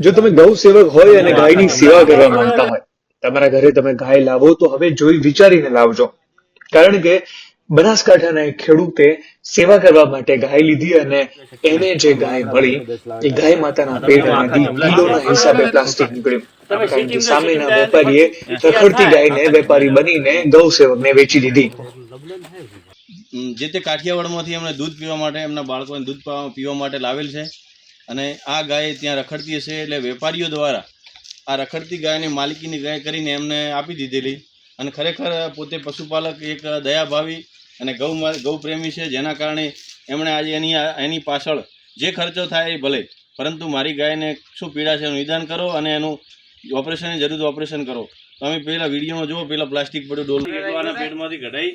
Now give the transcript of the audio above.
જો તમે ગૌ સેવક હોય અને ગાયની સેવા કરવા માંગતા હોય, તમારા ઘરે તમે ગાય લાવો તો હવે જોઈ વિચારીને લાવજો. કારણ કે બનાસકાંઠાના એક ખેડૂતે સેવા કરવા માટે ગાય લીધી અને એને જે ગાય મળી એ ગાય માતાના પેટમાંથી કિલોના હિસાબે પ્લાસ્ટિક નીકળ્યું. કારણ કે સામેના વેપારીએ રખડતી ગાયને વેપારી બનીને ગૌ સેવકને વેચી દીધી. જે તે કાઠિયાવાડમાંથી એમને દૂધ પીવા માટે એમના બાળકોને દૂધ પીવા માટે લાવેલ છે અને આ ગાય ત્યાં રખડતી હશે એટલે વેપારીઓ દ્વારા આ રખડતી ગાયની માલિકીની ગાય કરીને એમને આપી દીધેલી. અને ખરેખર પોતે પશુપાલક એક દયાભાવી અને ગૌપ્રેમી છે, જેના કારણે એમણે આજે એની પાછળ જે ખર્ચો થાય એ ભલે, પરંતુ મારી ગાયને શું પીડા છે એનું નિદાન કરો અને એનું ઓપરેશનની જરૂર ઓપરેશન કરો. તમે પહેલાં વિડીયોમાં જુઓ, પહેલાં પ્લાસ્ટિક પડ્યું ડોલ પેટમાંથી કઢાઈ